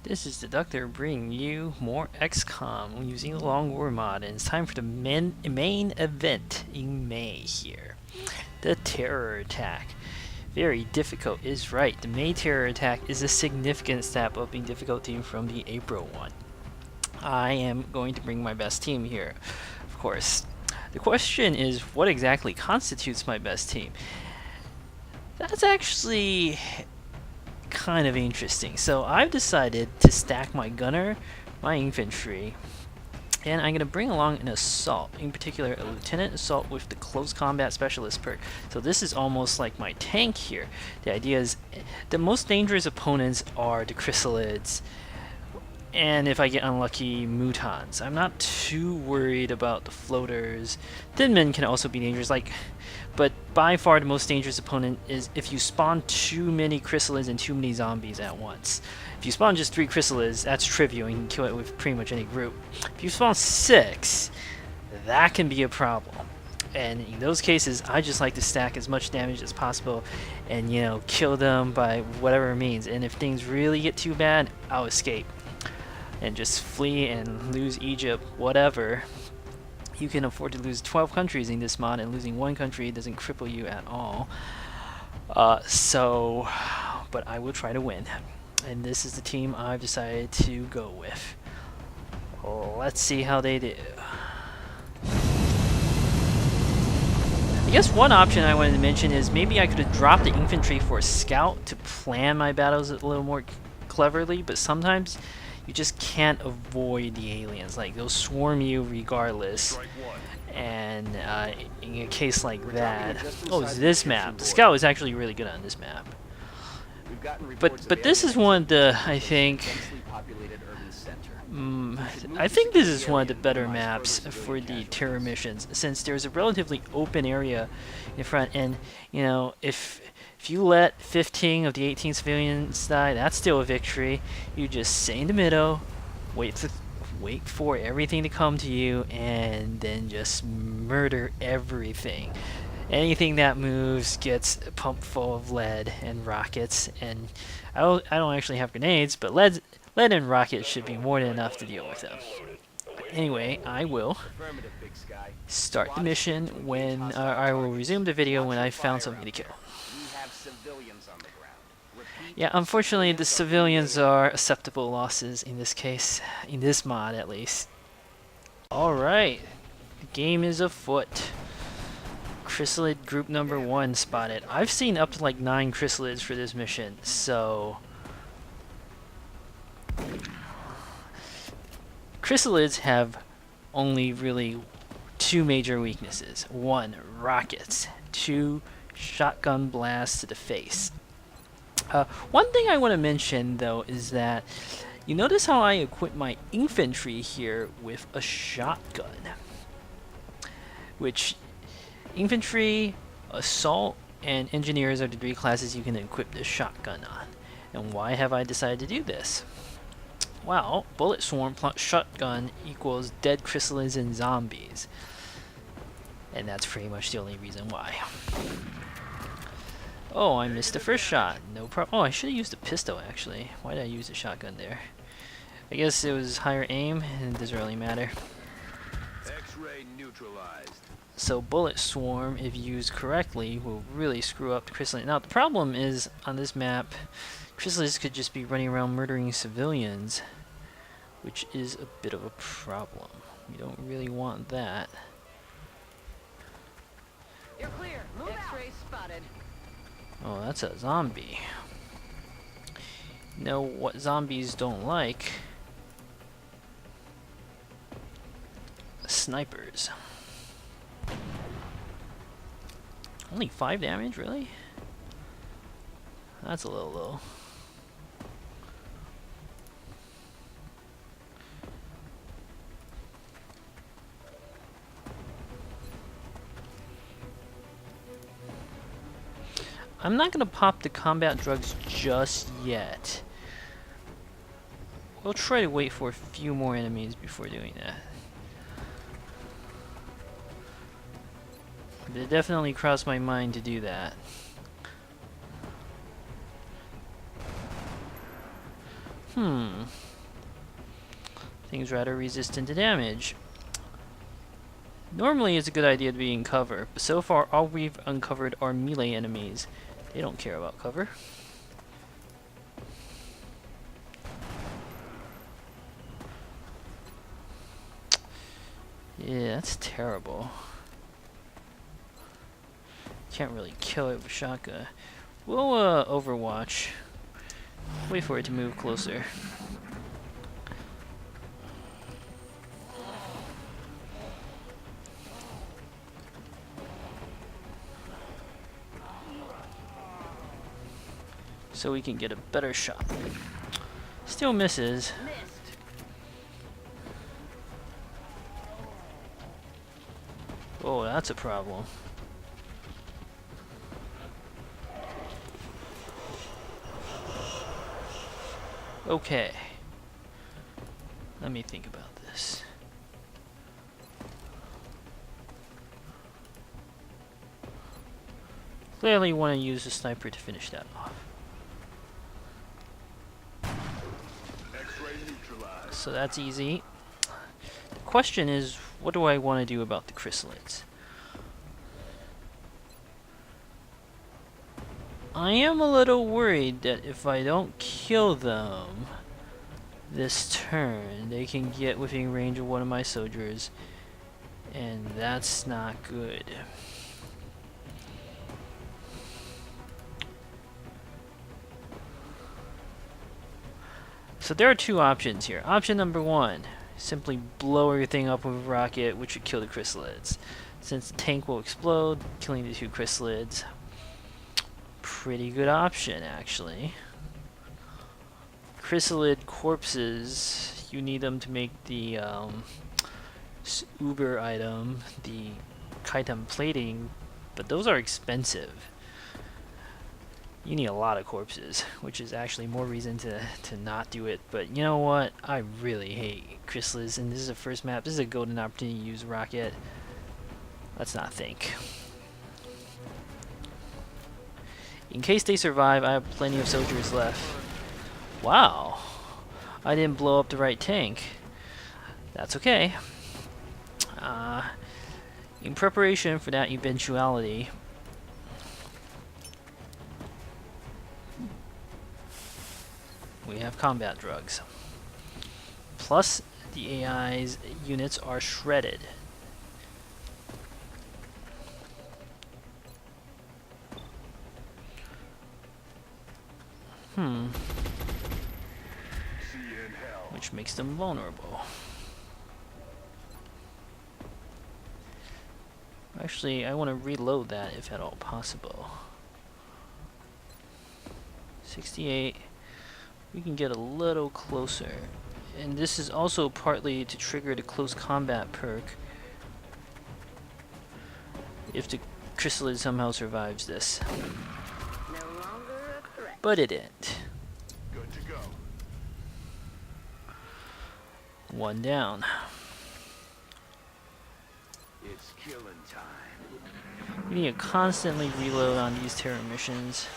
This is Deducter bringing you more XCOM using the Long War mod, and it's time for the main event in May here. The terror attack. Very difficult is right. The May terror attack is a significant step up in difficulty from the April one. I am going to bring my best team here, of course. The question is, what exactly constitutes my best team? That's actually kind of interesting. So I've decided to stack my gunner, my infantry, and I'm going to bring along an assault, in particular a lieutenant assault with the close combat specialist perk. So this is almost like my tank here. The idea is the most dangerous opponents are the chrysalids, and if I get unlucky, mutons. I'm not too worried about the floaters. Thin men can also be dangerous, but by far the most dangerous opponent is if you spawn too many chrysalids and too many zombies at once. If you spawn just 3 chrysalids, that's trivial, and you can kill it with pretty much any group. If you spawn 6, that can be a problem. And in those cases, I just like to stack as much damage as possible and, kill them by whatever means. And if things really get too bad, I'll escape and just flee and lose Egypt, whatever. You can afford to lose 12 countries in this mod, and losing 1 country doesn't cripple you at all. But I will try to win. And this is the team I've decided to go with. Let's see how they do. I guess one option I wanted to mention is maybe I could have dropped the infantry for a scout to plan my battles a little more cleverly, but sometimes you just can't avoid the aliens. Like, they'll swarm you regardless. And in a case like that, it's this map. The scout is actually really good on this map. But this is one of the, I think this is one of the better maps for the terror missions, since there's a relatively open area in front, and if you let 15 of the 18 civilians die, that's still a victory. You just stay in the middle, wait for everything to come to you, and then just murder everything. Anything that moves gets pumped full of lead and rockets, and I don't actually have grenades, but lead and rockets should be more than enough to deal with them. Anyway, I will start the mission when I will resume the video when I found something to kill. Yeah, unfortunately the civilians are acceptable losses in this case, in this mod at least. Alright, the game is afoot. Chrysalid group number 1 spotted. I've seen up to like 9 chrysalids for this mission, so chrysalids have only really 2 major weaknesses. 1, rockets. 2, shotgun blasts to the face. One thing I want to mention though is that you notice how I equip my infantry here with a shotgun, which infantry, assault, and engineers are the 3 classes you can equip this shotgun on. And why have I decided to do this? Well, bullet swarm plus shotgun equals dead chrysalids and zombies. And that's pretty much the only reason why. Oh, I missed the first shot. No problem. Oh, I should have used a pistol actually. Why did I use a shotgun there? I guess it was higher aim, and it doesn't really matter. X-ray neutralized. So bullet swarm, if used correctly, will really screw up the chrysalid. Now the problem is, on this map, chrysalids could just be running around murdering civilians, which is a bit of a problem. We don't really want that. You're clear. Move X-ray spotted. Oh, that's a zombie. You know what zombies don't like? Snipers. Only 5 damage, really? That's a little low. I'm not going to pop the combat drugs just yet. We'll try to wait for a few more enemies before doing that. But it definitely crossed my mind to do that. Things rather resistant to damage. Normally it's a good idea to be in cover, but so far all we've uncovered are melee enemies. They don't care about cover. Yeah, that's terrible. Can't really kill it with a shotgun. We'll overwatch. Wait for it to move closer. So we can get a better shot. Still misses. Missed. Oh, that's a problem. Okay. Let me think about this. Clearly want to use the sniper to finish that off. X-ray neutralized. So that's easy. The question is, what do I want to do about the chrysalids? I am a little worried that if I don't kill them this turn, they can get within range of one of my soldiers, and that's not good. So there are two options here. Option number one, simply blow everything up with a rocket, which would kill the chrysalids. Since the tank will explode, killing the two chrysalids. Pretty good option, actually. Chrysalid corpses, you need them to make the Uber item, the chitin plating, but those are expensive. You need a lot of corpses, which is actually more reason to not do it. But you know what? I really hate chrysalids, and this is a first map. This is a golden opportunity to use rocket. Let's not think. In case they survive, I have plenty of soldiers left. Wow. I didn't blow up the right tank. That's okay. In preparation for that eventuality, we have combat drugs. Plus, the AI's units are shredded. See you in hell. Which makes them vulnerable. Actually, I want to reload that if at all possible. 68. We can get a little closer. And this is also partly to trigger the close combat perk if the chrysalid somehow survives this. No longer a threat. But it didn't. Good to go. One down. It's killing time. We need to constantly reload on these terror missions.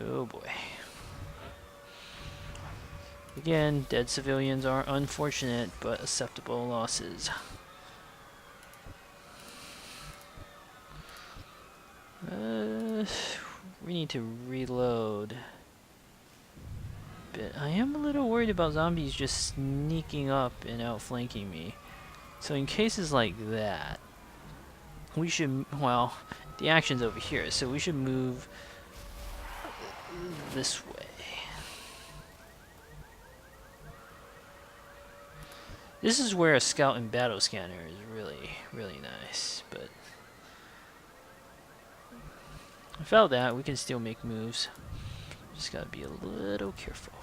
Oh boy. Again, dead civilians are unfortunate but acceptable losses. We need to reload. But I am a little worried about zombies just sneaking up and outflanking me. So in cases like that, we should, well, the action's over here, so we should move this way. This is where a scout and battle scanner is really, really nice, but without that, we can still make moves. Just gotta be a little careful.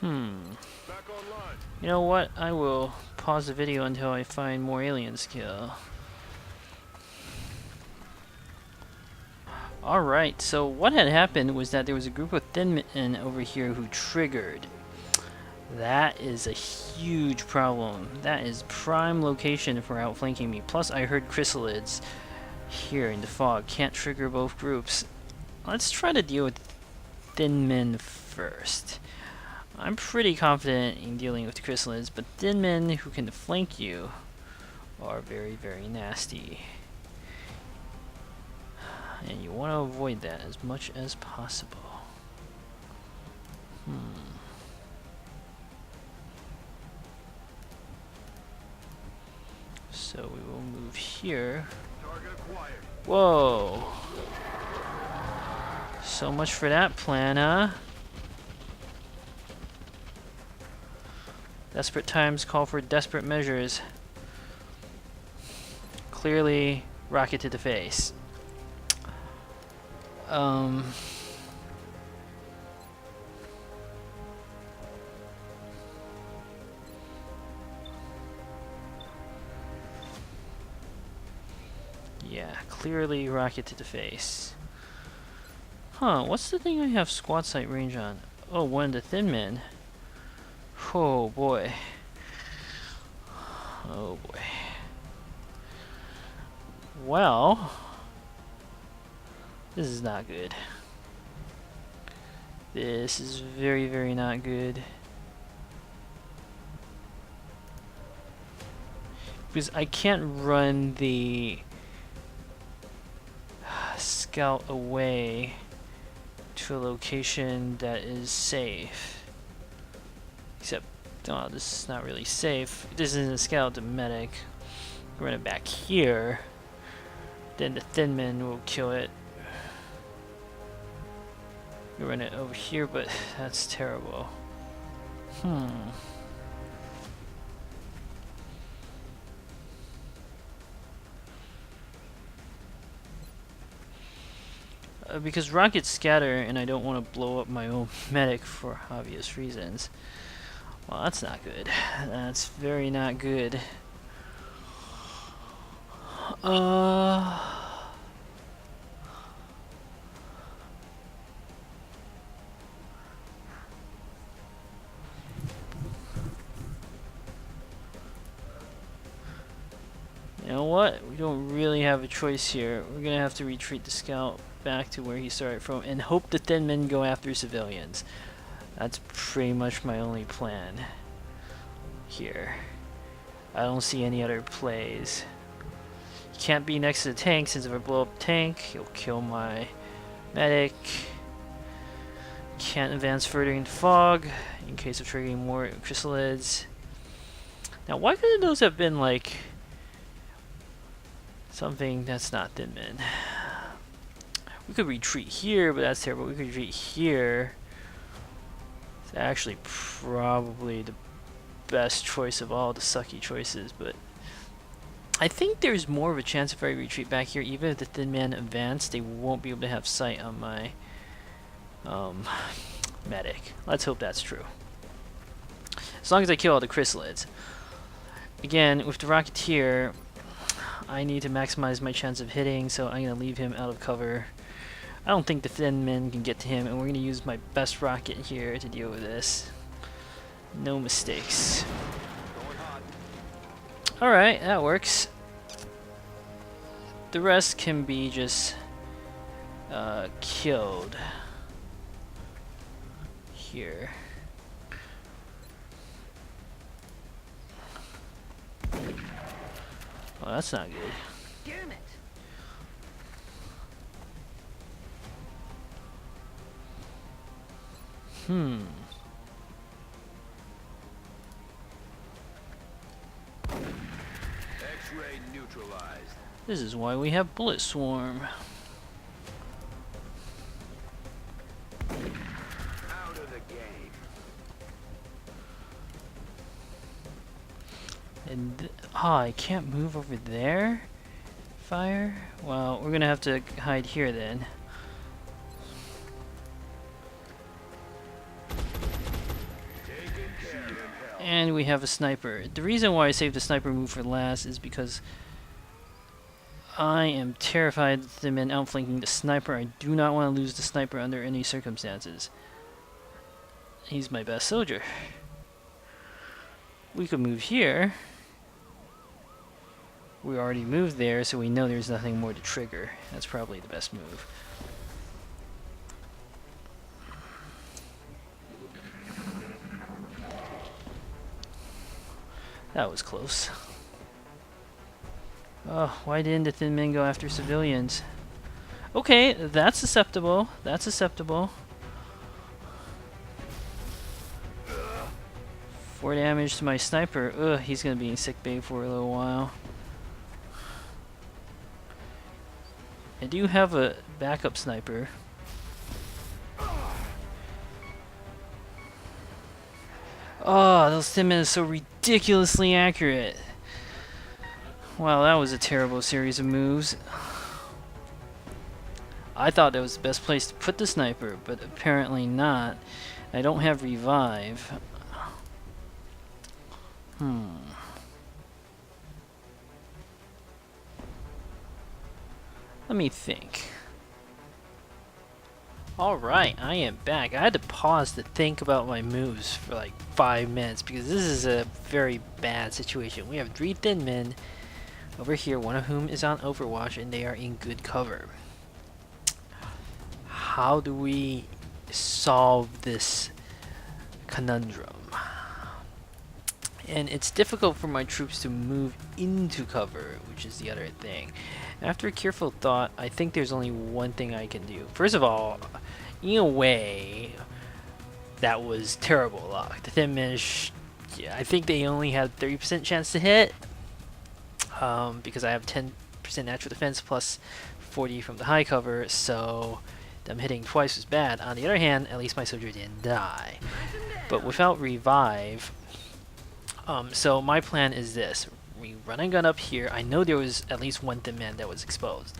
Back online. You know what? I will pause the video until I find more alien skill. Alright, so what had happened was that there was a group of thin men over here who triggered. That is a huge problem. That is prime location for outflanking me. Plus I heard chrysalids here in the fog. Can't trigger both groups. Let's try to deal with thin men first. I'm pretty confident in dealing with chrysalids, but thin men who can flank you are very, very nasty. And you want to avoid that as much as possible. So we will move here. Target acquired. Whoa! So much for that plan, huh? Desperate times call for desperate measures. Clearly, rocket to the face. Yeah, clearly rocket to the face. Huh, what's the thing I have squad sight range on? Oh, one of the thin men. Oh boy. Oh boy. Well, this is not good. This is very, very not good. Because I can't run the scout away to a location that is safe. Except, oh, this is not really safe. This isn't a scout, a medic. Run it back here. Then the thin men will kill it. You run it over here, but that's terrible. Because rockets scatter, and I don't want to blow up my own medic for obvious reasons. Well, that's not good. That's very not good. You know what? We don't really have a choice here. We're gonna have to retreat the scout back to where he started from and hope the thin men go after civilians. That's pretty much my only plan here. I don't see any other plays. You can't be next to the tank, since if I blow up the tank, he'll kill my medic. Can't advance further into fog in case of triggering more chrysalids. Now, why couldn't those have been like something that's not thin men? We could retreat here, but that's terrible. We could retreat here. It's actually probably the best choice of all the sucky choices, but I think there's more of a chance if I retreat back here. Even if the thin men advance, they won't be able to have sight on my medic. Let's hope that's true. As long as I kill all the chrysalids. Again, with the Rocketeer, I need to maximize my chance of hitting, so I'm going to leave him out of cover. I don't think the thin men can get to him, and we're going to use my best rocket here to deal with this. No mistakes. Alright, that works. The rest can be just killed here. Oh, that's not good. Damn it. X-ray neutralized. This is why we have Bullet Swarm. Out of the game. And I can't move over there? Fire? Well, we're gonna have to hide here then. Take And we have a sniper. The reason why I saved the sniper move for last is because I am terrified of the men outflanking the sniper. I do not want to lose the sniper under any circumstances. He's my best soldier. We could move here. We already moved there, so we know there's nothing more to trigger. That's probably the best move. That was close. Oh, why didn't the thin men go after civilians? Okay, that's acceptable. That's acceptable. 4 damage to my sniper. Ugh, he's gonna be in sick bay for a little while. I do have a backup sniper. Oh, those thin men are so ridiculously accurate. Wow, that was a terrible series of moves. I thought that was the best place to put the sniper, but apparently not. I don't have revive. Let me think. Alright, I am back. I had to pause to think about my moves for like 5 minutes because this is a very bad situation. We have 3 thin men over here, one of whom is on Overwatch, and they are in good cover. How do we solve this conundrum? And it's difficult for my troops to move into cover, which is the other thing. After careful thought, I think there's only one thing I can do. First of all, in a way, that was terrible luck. The thin men, I think they only had 30% chance to hit, because I have 10% natural defense plus 40 from the high cover, so them hitting twice was bad. On the other hand, at least my soldier didn't die. But without revive, so my plan is this. We run and gun up here. I know there was at least one thin man that was exposed.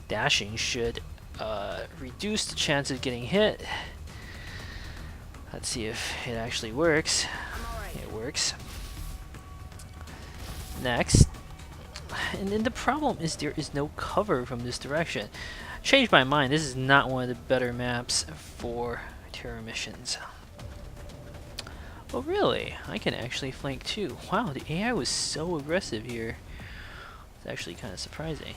Dashing should reduce the chance of getting hit. Let's see if it actually works. It works. Next. And then the problem is there is no cover from this direction. Changed my mind. This is not one of the better maps for terror missions. Oh really? I can actually flank too. Wow, the AI was so aggressive here. It's actually kind of surprising.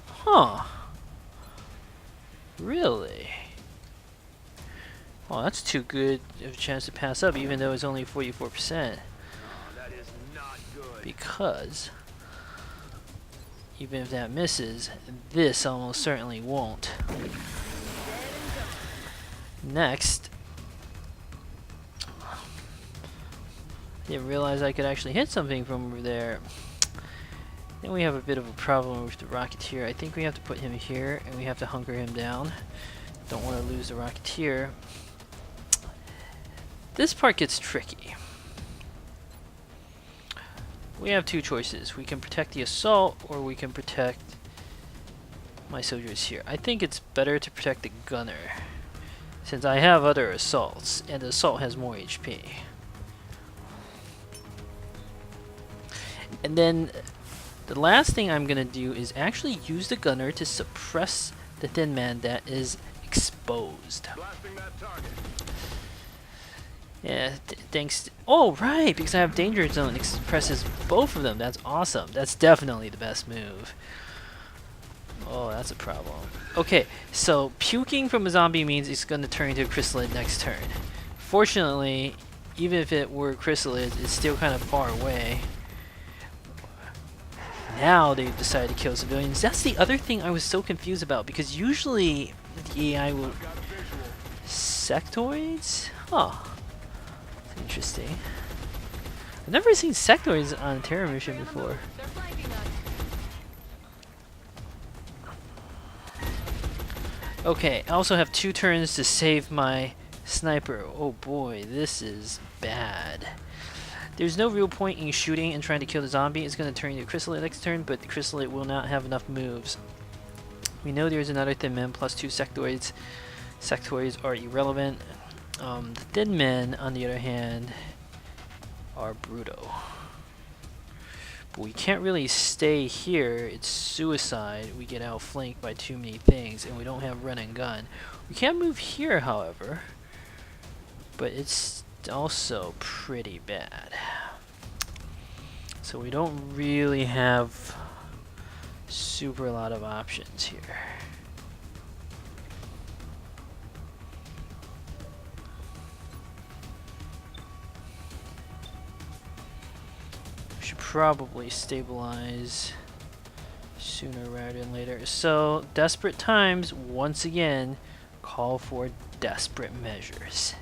Huh. Really? Well, that's too good of a chance to pass up, even though it's only 44%. Oh, that is not good. Because even if that misses, this almost certainly won't. Next, I didn't realize I could actually hit something from over there. Then we have a bit of a problem with the Rocketeer. I think we have to put him here, and we have to hunker him down. Don't want to lose the Rocketeer. This part gets tricky. We have 2 choices. We can protect the assault, or we can protect my soldiers here. I think it's better to protect the gunner, since I have other assaults, and the assault has more HP. And then the last thing I'm gonna do is actually use the gunner to suppress the thin man that is exposed. Blasting that target. Yeah, thanks. Oh, right, because I have Danger Zone. It suppresses both of them. That's awesome. That's definitely the best move. Oh, that's a problem. Okay, so puking from a zombie means it's going to turn into a chrysalid next turn. Fortunately, even if it were chrysalid, it's still kind of far away. Now they've decided to kill civilians. That's the other thing I was so confused about, because usually the AI will... Sectoids? Huh. Interesting. I've never seen sectoids on a terror mission before. Okay, I also have 2 turns to save my sniper. Oh boy, this is bad. There's no real point in shooting and trying to kill the zombie. It's going to turn into a chrysalid next turn, but the chrysalid will not have enough moves. We know there's another thin man plus 2 sectoids. Sectoids are irrelevant. The thin men, on the other hand, are brutal. But we can't really stay here. It's suicide. We get outflanked by too many things, and we don't have run and gun. We can move here, however, but it's also pretty bad. So we don't really have super a lot of options here. Should probably stabilize sooner rather than later. So desperate times once again call for desperate measures.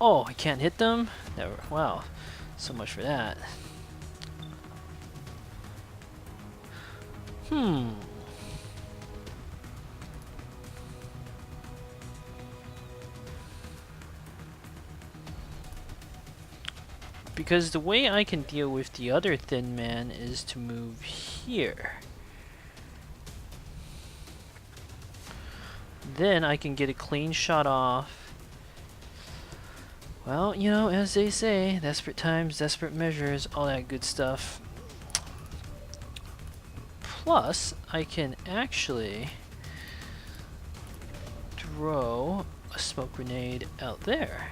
Oh, I can't hit them? Never. Wow. So much for that. Because the way I can deal with the other thin man is to move here. Then I can get a clean shot off. Well, you know, as they say, desperate times, desperate measures, all that good stuff. Plus, I can actually throw a smoke grenade out there.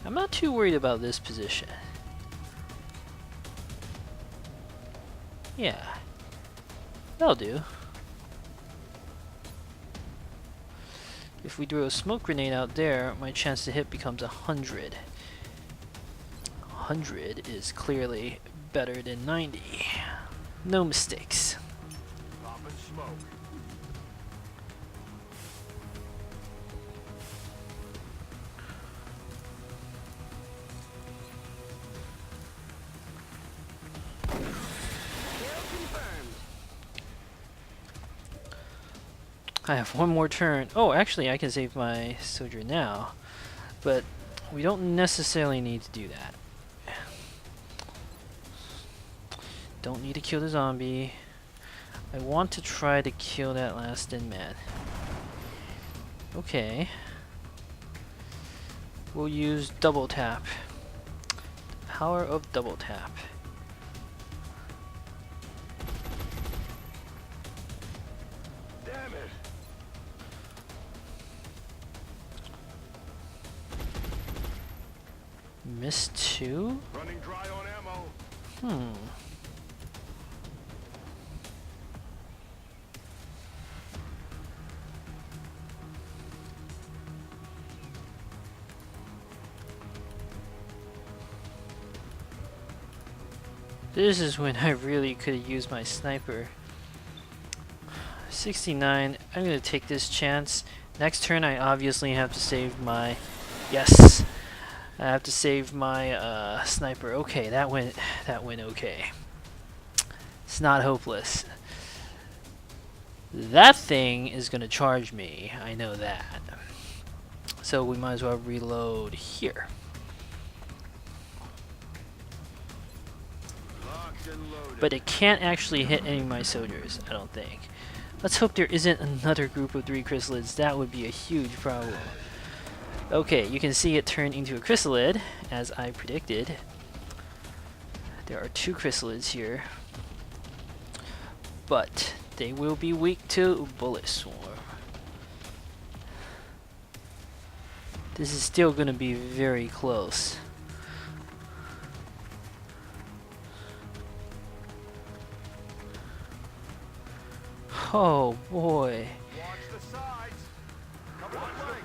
I'm not too worried about this position. Yeah, that'll do. If we throw a smoke grenade out there, my chance to hit becomes 100. 100 is clearly better than 90. No mistakes. Popping smoke. I have one more turn. Oh, actually, I can save my soldier now, but we don't necessarily need to do that. Don't need to kill the zombie. I want to try to kill that last thin man. Okay. We'll use double tap. Power of double tap. Damn it. Miss 2? Running dry on ammo. This is when I really could have used my sniper. 69, I'm gonna take this chance. Next turn I obviously have to save my... Yes! I have to save my sniper. Okay, that went okay. It's not hopeless. That thing is gonna charge me, I know that. So we might as well reload here. Locked and loaded. But it can't actually hit any of my soldiers, I don't think. Let's hope there isn't another group of 3 chrysalids. That would be a huge problem. Okay, you can see it turn into a chrysalid, as I predicted. There are 2 chrysalids here. But they will be weak to bullet swarm. This is still going to be very close. Oh boy. Watch the sides. Come on, flank.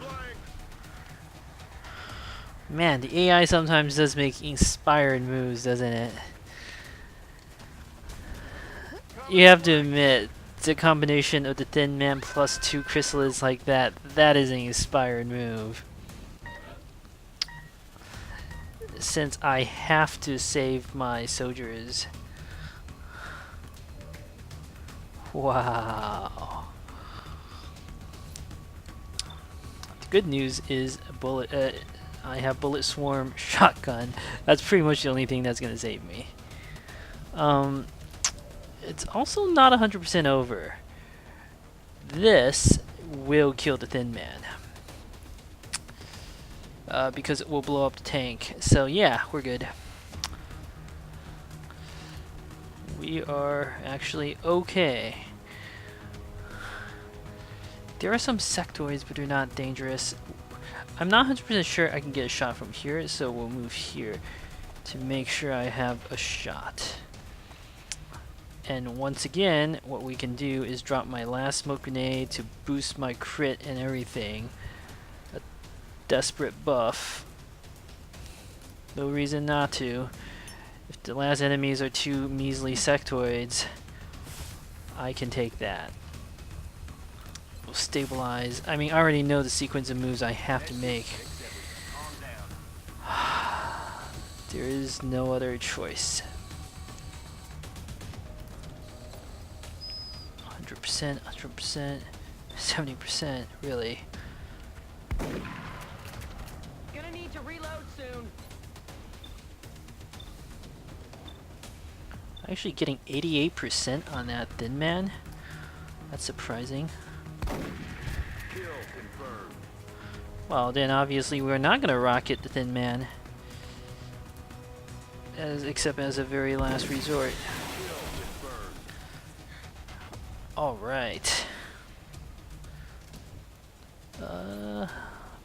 Man, the AI sometimes does make inspired moves, doesn't it? You have to admit, the combination of the thin man plus 2 chrysalids like that, that is an inspired move. Since I have to save my soldiers. Wow. Good news is I have bullet swarm shotgun. That's pretty much the only thing that's gonna save me. It's also not 100% over. This will kill the Thin Man. Because it will blow up the tank. So yeah, we're good. We are actually okay. There are some sectoids, but they're not dangerous. I'm not 100% sure I can get a shot from here, so we'll move here to make sure I have a shot. And once again, what we can do is drop my last smoke grenade to boost my crit and everything. A desperate buff. No reason not to. If the last enemies are 2 measly sectoids, I can take that. We'll stabilize. I mean, I already know the sequence of moves I have to make. There is no other choice. 100%, 100%, 70%, really. Gonna need to reload soon. Actually getting 88% on that Thin Man. That's surprising. Kill confirmed. Well, then obviously we're not gonna rocket the Thin Man. Except as a very last resort. Kill confirmed. Alright.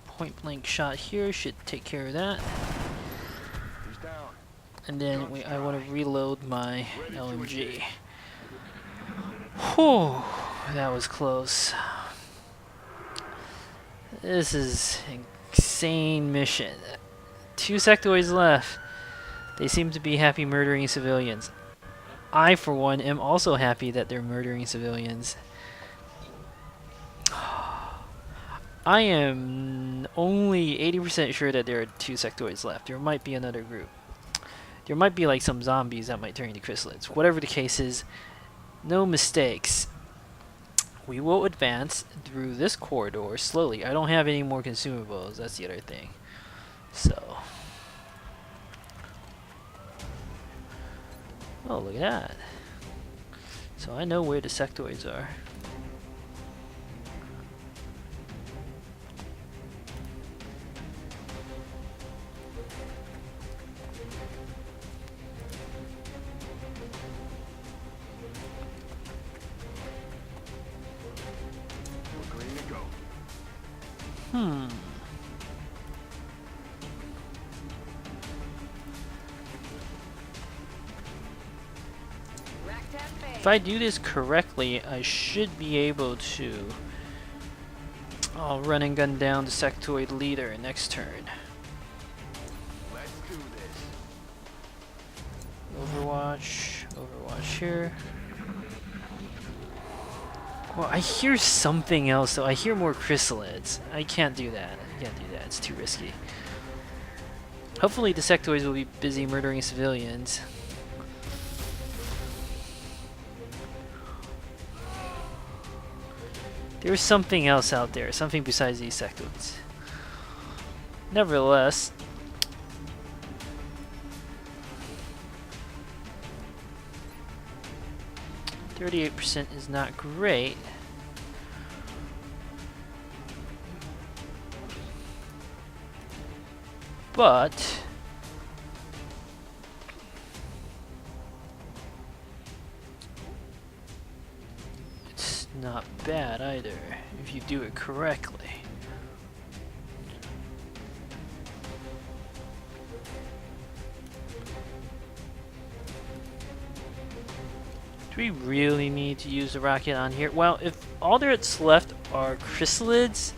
Point blank shot here should take care of that. He's down. And then I want to reload my LMG. Whew, that was close. This is insane mission. 2 sectoids left. They seem to be happy murdering civilians. I, for one, am also happy that they're murdering civilians. I am only 80% sure that there are 2 sectoids left. There might be another group. There might be like some zombies that might turn into chrysalids. Whatever the case is, no mistakes. We will advance through this corridor slowly. I don't have any more consumables. That's the other thing. So. Oh, look at that. So I know where the sectoids are. We're clean to go. Rack tab phase. If I do this correctly, I should be able to run and gun down the sectoid leader next turn. Let's do this. Overwatch, Overwatch here. Well, I hear something else though. I hear more chrysalids. I can't do that. I can't do that. It's too risky. Hopefully the sectoids will be busy murdering civilians. There's something else out there. Something besides these sectoids. Nevertheless, 38% is not great. But it's not bad either if you do it correctly. Do we really need to use a rocket on here? Well, if all that's left are chrysalids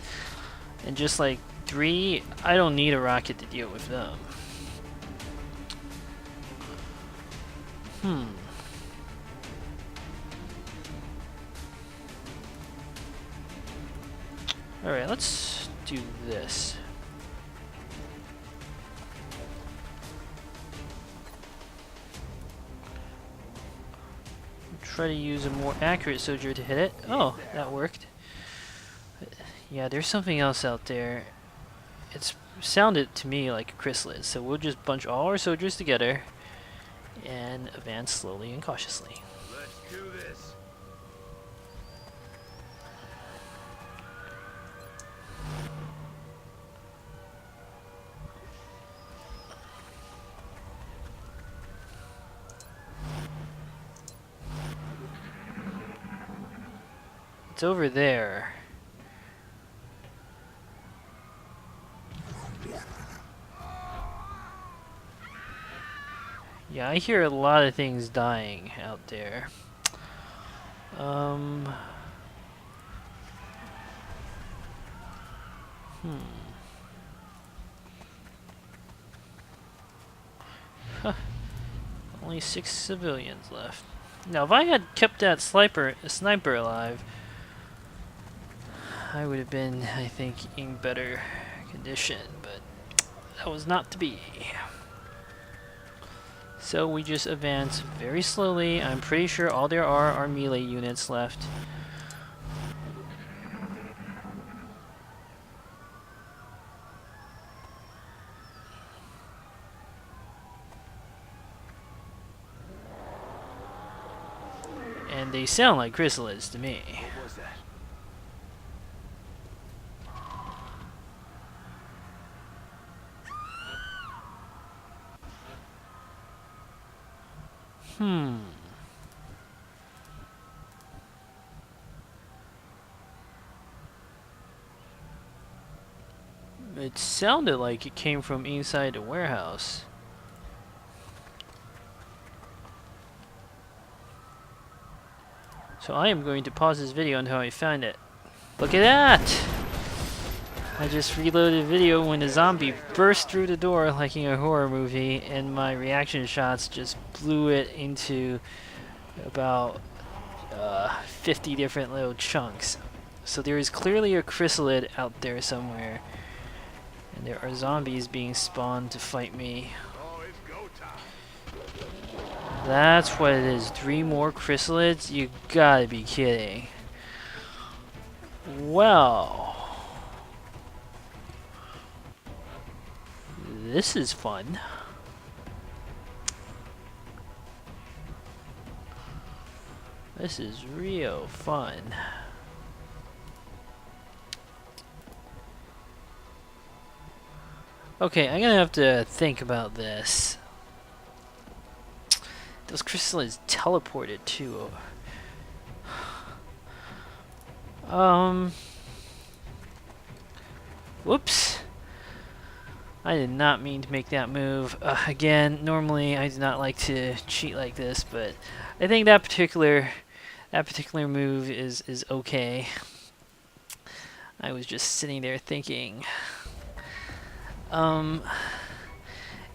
and just like 3, I don't need a rocket to deal with them. Alright, let's do this. Try to use a more accurate soldier to hit it. Oh, that worked. Yeah, there's something else out there. It's sounded to me like a chrysalid, so we'll just bunch all our soldiers together and advance slowly and cautiously. Let's do this. It's over there. Yeah, I hear a lot of things dying out there. Hmm. Huh. Only 6 civilians left. Now, if I had kept that sniper alive, I would have been, I think, in better condition, but that was not to be. So we just advance very slowly. I'm pretty sure all there are melee units left. And they sound like chrysalids to me. What was that? It sounded like it came from inside the warehouse. So I am going to pause this video until I find it. Look at that! I just reloaded the video when a zombie burst through the door like in a horror movie, and my reaction shots just blew it into about 50 different little chunks. So there is clearly a chrysalid out there somewhere, and there are zombies being spawned to fight me. Oh, it's go time. That's what it is. 3 more chrysalids? You gotta be kidding. Well, this is fun. This is real fun. Okay, I'm gonna have to think about this. Those chrysalids teleported too. Whoops. I did not mean to make that move. Again, normally I do not like to cheat like this, but I think that particular move is okay. I was just sitting there thinking.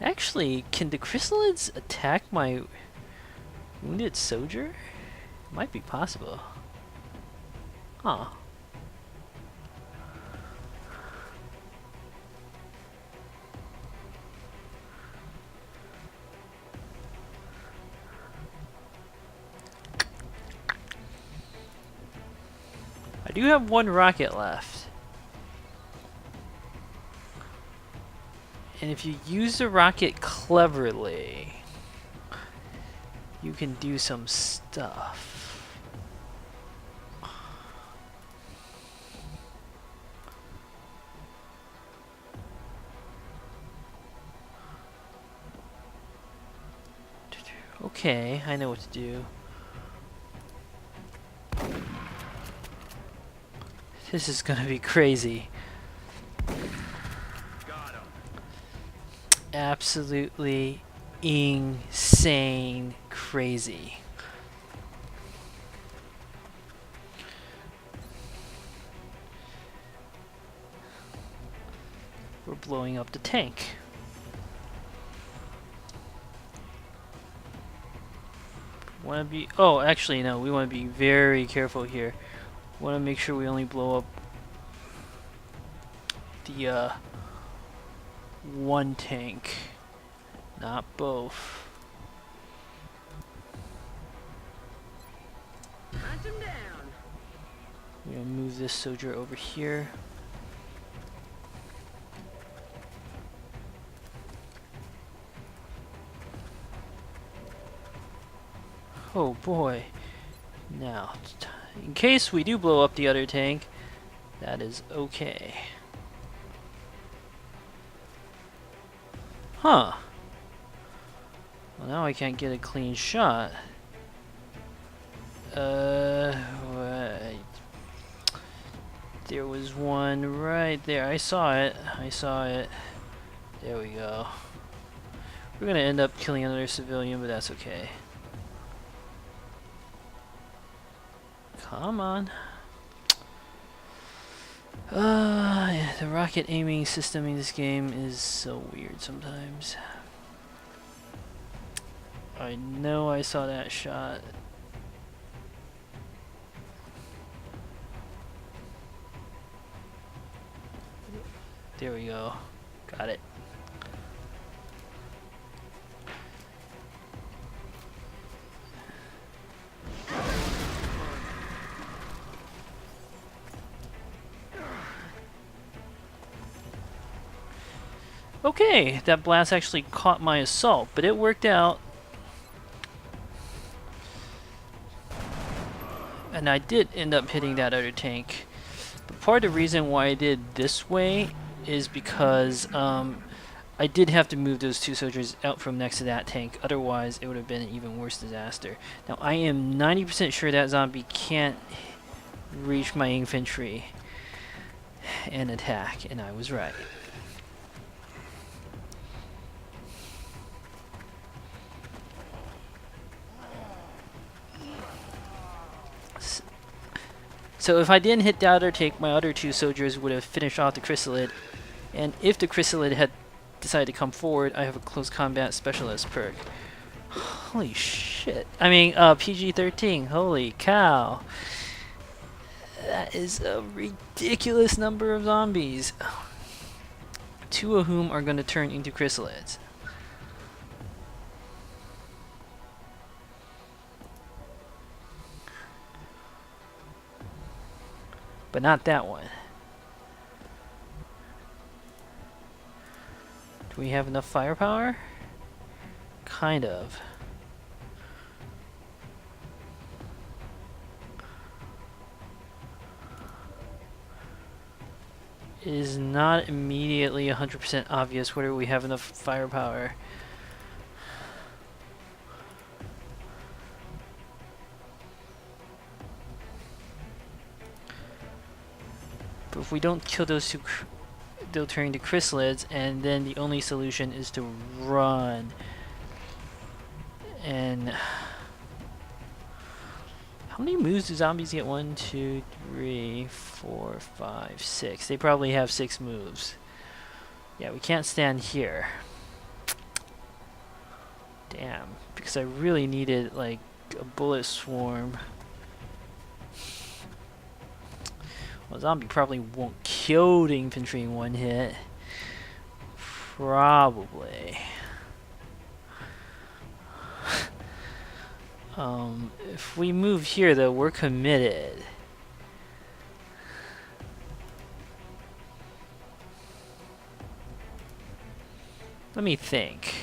Actually, can the chrysalids attack my wounded soldier? Might be possible. Huh. I do have 1 rocket left. And if you use the rocket cleverly, you can do some stuff. Okay, I know what to do. This is gonna be crazy. Got him. Absolutely insane crazy. We're blowing up the tank. Want to be... Oh, actually, no. We want to be very careful here. Want to make sure we only blow up the 1 tank, not both. Hunt him down. We're gonna move this soldier over here. Oh boy. Now, in case we do blow up the other tank, that is okay. Huh. Well, now I can't get a clean shot. Wait. There was one right there. I saw it. I saw it. There we go. We're gonna end up killing another civilian, but that's okay. Come on. Yeah, the rocket aiming system in this game is so weird sometimes. I know I saw that shot. There we go. Got it. Okay, that blast actually caught my assault, but it worked out. And I did end up hitting that other tank. But part of the reason why I did this way is because I did have to move those two soldiers out from next to that tank. Otherwise, it would have been an even worse disaster. Now, I am 90% sure that zombie can't reach my infantry and attack, and I was right. So if I didn't hit the other tank, my other two soldiers would have finished off the chrysalid. And if the chrysalid had decided to come forward, I have a close combat specialist perk. Holy shit. I mean, PG-13. Holy cow. That is a ridiculous number of zombies. Two of whom are going to turn into chrysalids. But not that one. Do we have enough firepower? Kind of. It is not immediately 100% obvious whether we have enough firepower. But if we don't kill those two, they'll turn into chrysalids, and then the only solution is to run. And how many moves do zombies get? 1, 2, 3, 4, 5, 6. They probably have 6 moves. Yeah, we can't stand here. Damn, because I really needed like a bullet swarm. Well, zombie probably won't kill the infantry in one hit. Probably. If we move here, though, we're committed. Let me think.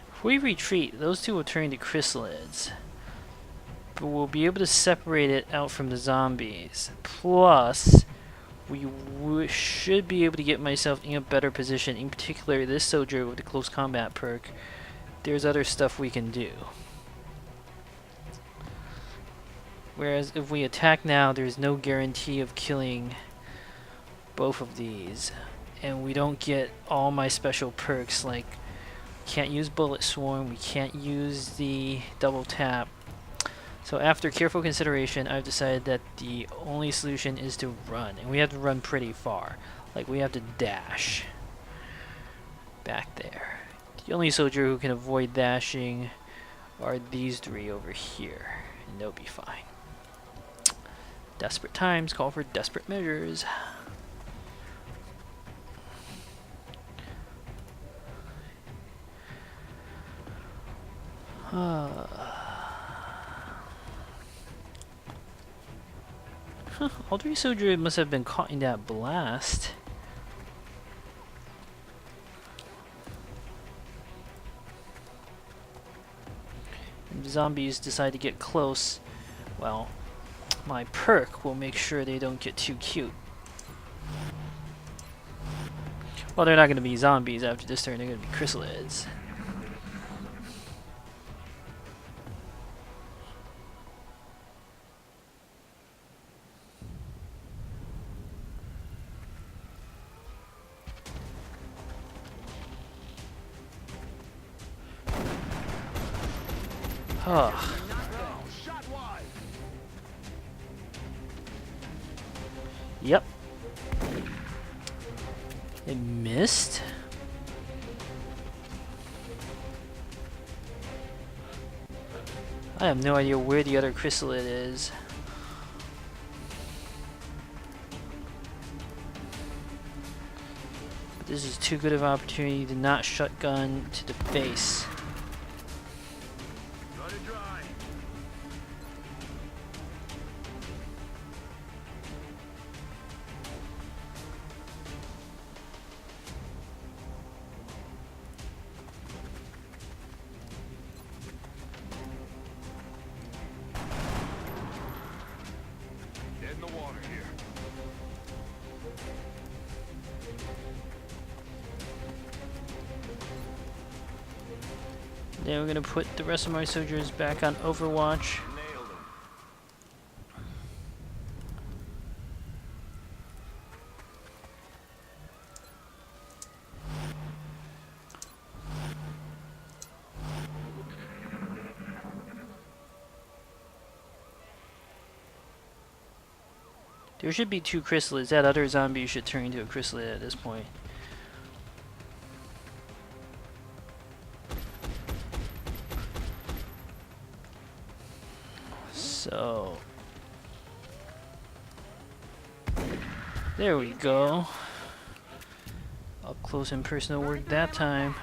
If we retreat, those two will turn into chrysalids. But we'll be able to separate it out from the zombies. Plus, we should be able to get myself in a better position. In particular, this soldier with the close combat perk. There's other stuff we can do. Whereas if we attack now, there's no guarantee of killing both of these. And we don't get all my special perks, like can't use bullet swarm, we can't use the double tap. So after careful consideration, I've decided that the only solution is to run, and we have to run pretty far. Like we have to dash back there. The only soldier who can avoid dashing are these 3 over here, and they'll be fine. Desperate times call for desperate measures. Huh, all 3 soldiers must have been caught in that blast. If zombies decide to get close, well, my perk will make sure they don't get too cute. Well, they're not going to be zombies after this turn, they're going to be chryssalids. Oh. Shot wide. Yep. It missed? I have no idea where the other chrysalid is. But this is too good of an opportunity to not shotgun to the face. Let it dry. Dead in the water here. Then we're gonna put the rest of my soldiers back on Overwatch. Nailed him. There should be 2 chrysalids. That other zombie should turn into a chrysalid at this point. So there we go. Up close and personal work that time.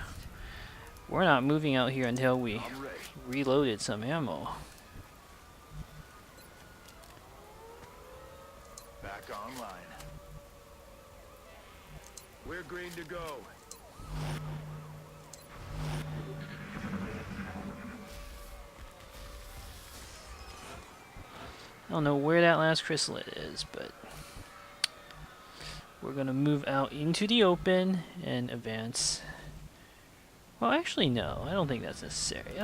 We're not moving out here until we I'm ready. reloaded some ammo. Back online. We're green to go. I don't know where that last chrysalid is, but we're gonna move out into the open and advance. Well, actually, no. I don't think that's necessary.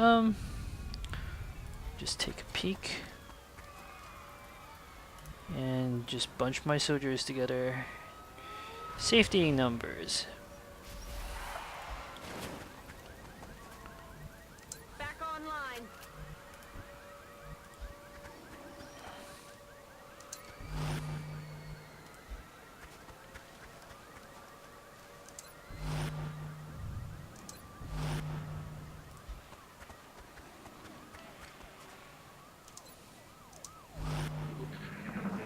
Just take a peek and just bunch my soldiers together. Safety numbers. Back online.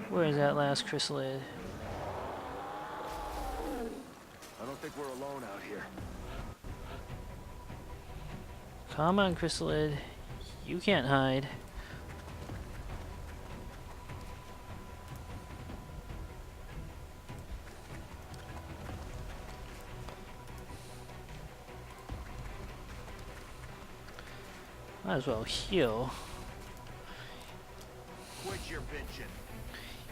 Where is that last chrysalid? I don't think we're alone out here. Come on, chrysalid. You can't hide. Might as well heal. Quit your bitching.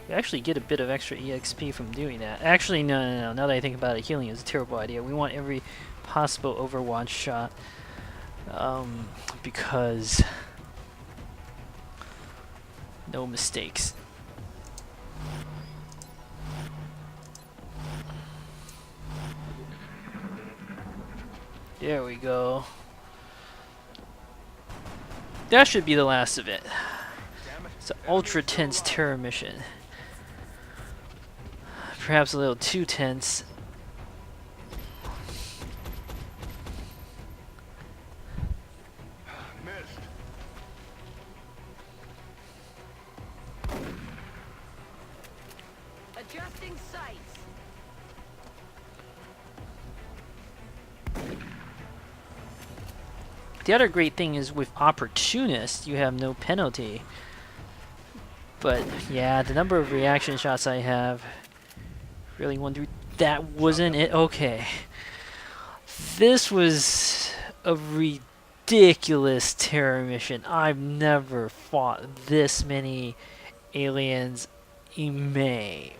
You actually get a bit of extra EXP from doing that. Actually, no. Now that I think about it, healing is a terrible idea. We want every possible Overwatch shot. Because no mistakes. There we go. That should be the last of it. Damn it. It's an ultra tense terror mission. Perhaps a little too tense. Missed. Adjusting sights. The other great thing is with Opportunist, you have no penalty. But yeah, the number of reaction shots I have, really wonder that wasn't it. Okay, this was a ridiculous terror mission. I've never fought this many aliens in May.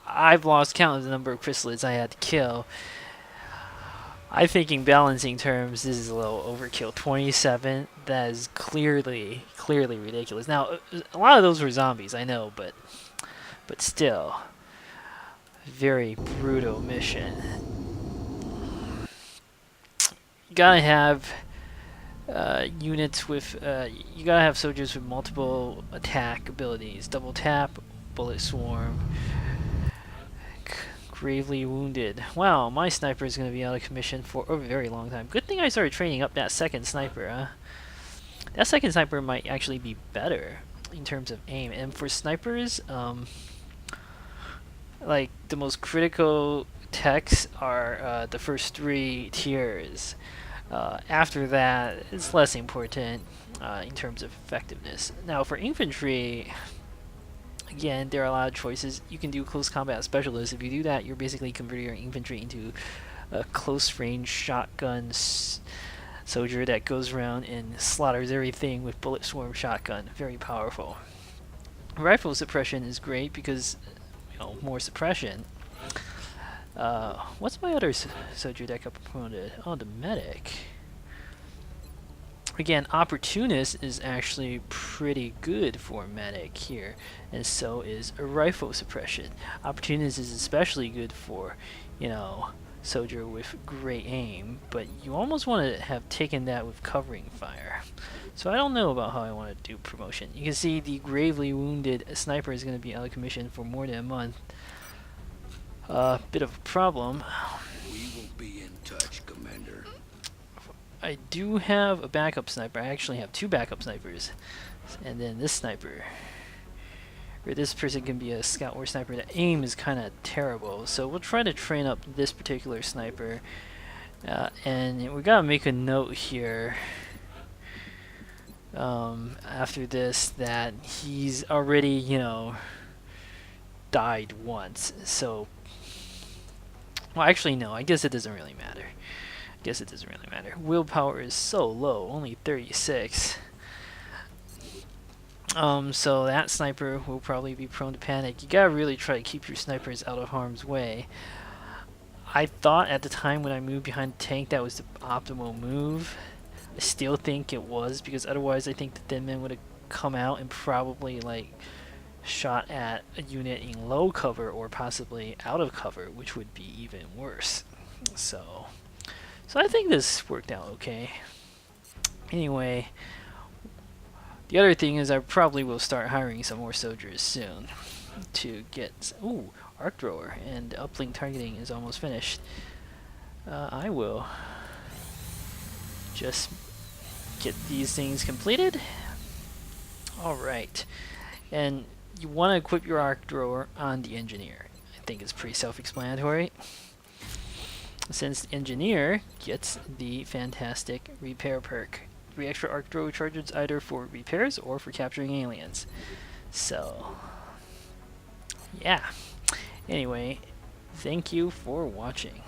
I've lost count of the number of chrysalids I had to kill. I think in balancing terms, this is a little overkill. 27, that is clearly ridiculous. Now, a lot of those were zombies, I know, but still, very brutal mission. You gotta have units with, you gotta have soldiers with multiple attack abilities. Double tap, bullet swarm, gravely wounded. Wow, my sniper is going to be out of commission for a very long time. Good thing I started training up that second sniper, huh? That second sniper might actually be better in terms of aim. And for snipers, like, the most critical techs are the first 3 tiers. After that, it's less important in terms of effectiveness. Now, for infantry, again, there are a lot of choices. You can do close combat specialist. If you do that, you're basically converting your infantry into a close range shotgun soldier that goes around and slaughters everything with bullet swarm shotgun. Very powerful. Rifle suppression is great because, you know, more suppression. What's my other soldier that got promoted? Oh, the medic. Again, Opportunist is actually pretty good for medic here, and so is a rifle suppression. Opportunist is especially good for, you know, soldier with great aim, but you almost want to have taken that with covering fire. So I don't know about how I want to do promotion. You can see the gravely wounded sniper is going to be out of commission for more than a month. Bit of a problem. We will be in touch, Commander. I do have a backup sniper. I actually have 2 backup snipers. And then this sniper. Or this person can be a scout or sniper. The aim is kind of terrible. So we'll try to train up this particular sniper. And we gotta make a note here. After this, that he's already, you know, died once. So, well, actually, no. I guess it doesn't really matter. Willpower is so low, only 36. So that sniper will probably be prone to panic. You gotta really try to keep your snipers out of harm's way. I thought at the time when I moved behind the tank that was the optimal move. I still think it was, because otherwise I think the thin men would have come out and probably, like, shot at a unit in low cover or possibly out of cover, which would be even worse. So I think this worked out okay. Anyway, the other thing is I probably will start hiring some more soldiers soon to get... Ooh, arc thrower, and uplink targeting is almost finished. I will just get these things completed. Alright, and you want to equip your arc thrower on the engineer. I think it's pretty self-explanatory. Since the engineer gets the fantastic repair perk. 3 extra arc thrower charges either for repairs or for capturing aliens. So, yeah. Anyway, thank you for watching.